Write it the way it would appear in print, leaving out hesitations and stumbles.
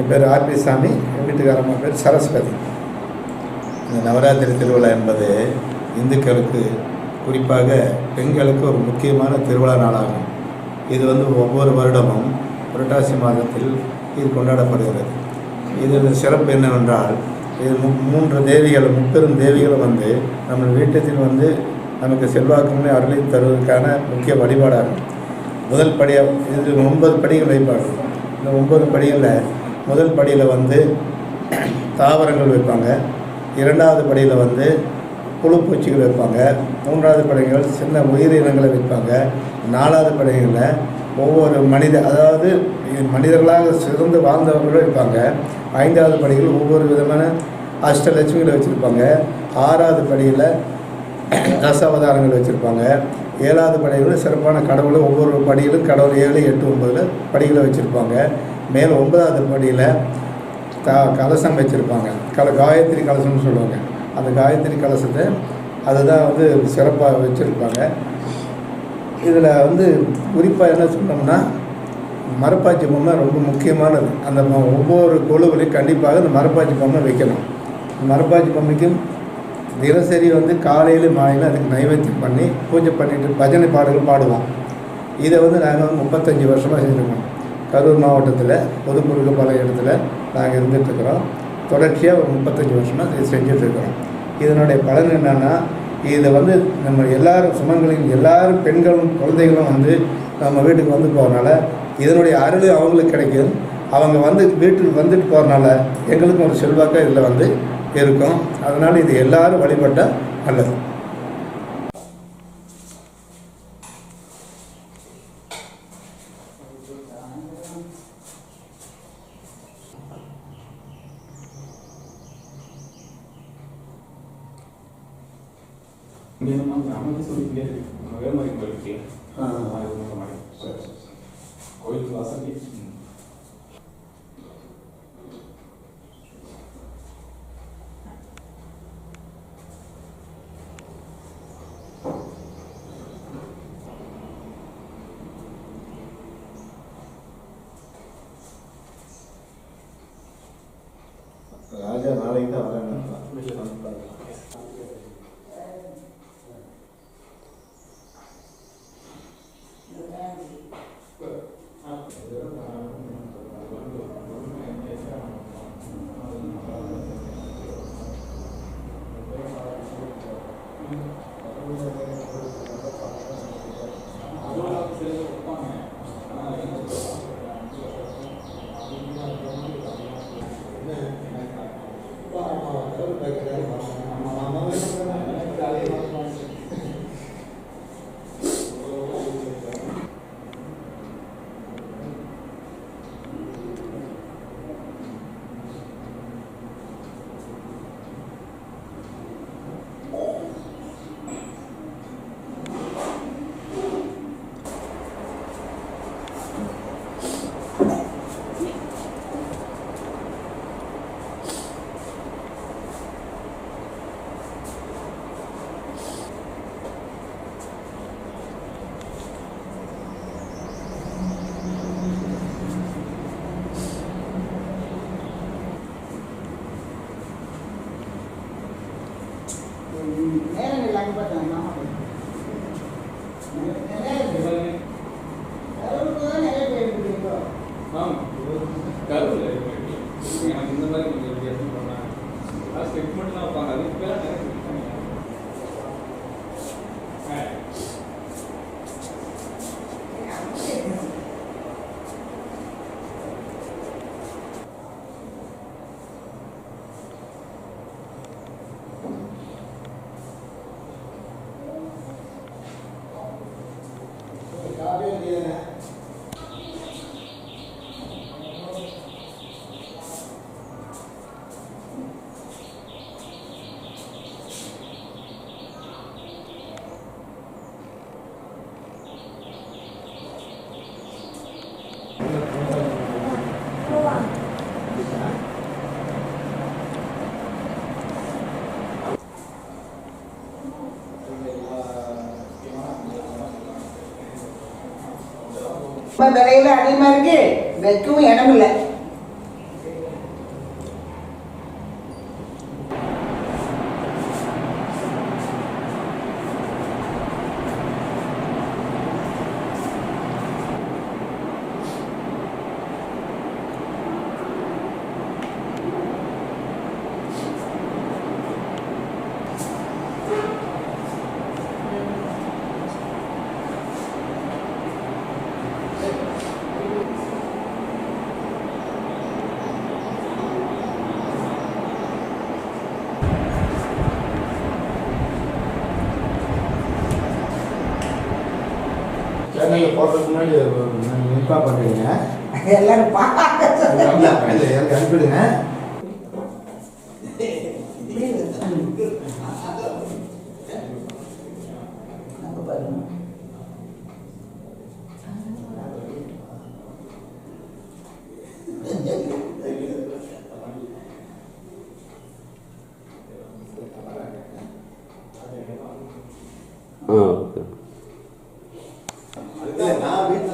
என் பேர் ஆர்பி சாமி, என் வீட்டுக்காரம்மா பேர் சரஸ்வதி. இந்த நவராத்திரி திருவிழா என்பது இந்துக்களுக்கு, குறிப்பாக பெண்களுக்கு ஒரு முக்கியமான திருவிழா நாளாகும். இது ஒவ்வொரு வருடமும் புரட்டாசி மாதத்தில் இது கொண்டாடப்படுகிறது. இதில் சிறப்பு என்னவென்றால், இது 3 தேவிகள், முப்பெரும் தேவிகள் நம்ம வீட்டத்தில் நமக்கு செல்வாக்குமே அருளை தருவதற்கான முக்கிய வழிபாடாகும். முதல் படியாக இது 9 படிகள் வைப்பாங்க. இந்த 9 படிகளில் முதல் படியில் தாவரங்கள் வைப்பாங்க, 2வது படியில் புழு பூச்சிகள் வைப்பாங்க, 3வது படிகள் சின்ன உயிரினங்களை வைப்பாங்க, 4வது படிகளில் ஒவ்வொரு அதாவது மனிதர்களாக சிறந்து வாழ்ந்தவர்களும் வைப்பாங்க, 5வது படிகள் ஒவ்வொரு விதமான அஷ்டலட்சுமிகளை வச்சுருப்பாங்க, 6வது படியில் தசாவதாரங்கள் வச்சுருப்பாங்க, 7வது படிகளில் சிறப்பான கடவுளை ஒவ்வொரு படியிலும் கடவுள் 7, 8, 9 படிகளை வச்சுருப்பாங்க. மேல் 9வது படியில் கலசம் வச்சுருப்பாங்க. காயத்ரி கலசம்னு சொல்லுவாங்க. அந்த காயத்ரி கலசத்தை அதுதான் சிறப்பாக வச்சுருப்பாங்க. இதில் குறிப்பாக என்ன சொன்னோம்னா, மரப்பாச்சி பொம்மை ரொம்ப முக்கியமானது. அந்த ஒவ்வொரு குழுவிலையும் கண்டிப்பாக இந்த மரப்பாச்சி பொம்மை வைக்கணும். மரப்பாச்சி பொம்மைக்கும் தினசரி காலையில் மாலையில் அதுக்கு நைவேத்தியம் பண்ணி பூஜை பண்ணிவிட்டு பஜனை பாடல்கள் பாடுவோம். இதை நாங்கள் 35 வருஷமாக செஞ்சுருக்கோம். கரூர் மாவட்டத்தில் பொதுக்குழுக்கு பல இடத்துல நாங்கள் இருந்துகிட்ருக்குறோம். தொடர்ச்சியாக ஒரு 35 வருஷமாக இதை செஞ்சிட்ருக்கிறோம். இதனுடைய பலன் என்னென்னா, இதை நம்ம எல்லோரும் சுமங்கலின் எல்லாரும் பெண்களும் குழந்தைகளும் நம்ம வீட்டுக்கு போகிறனால இதனுடைய அருள் அவங்களுக்கு கிடைக்கும். அவங்க வீட்டுக்கு வந்துட்டு போகிறனால எங்களுக்கும் ஒரு செல்வாக்காக இதில் இருக்கும். அதனால் இது எல்லோரும் வழிபட்டால் நல்லது. கோயிலுக்கு வாசல் ராஜா நாளைக்கு தான் வரேன். விலையில அதிகமா இருக்கு, வைக்கவும் இடம் இல்லை. நீங்கள் போடுறதுக்கு முன்னாடி இன்ஃபார்ம் பண்ணுறீங்க. எல்லாரும் பார்க்க இல்லை எனக்கு அனுப்பிடுங்க. ஓகே. இல்லை நான் வீட்டில்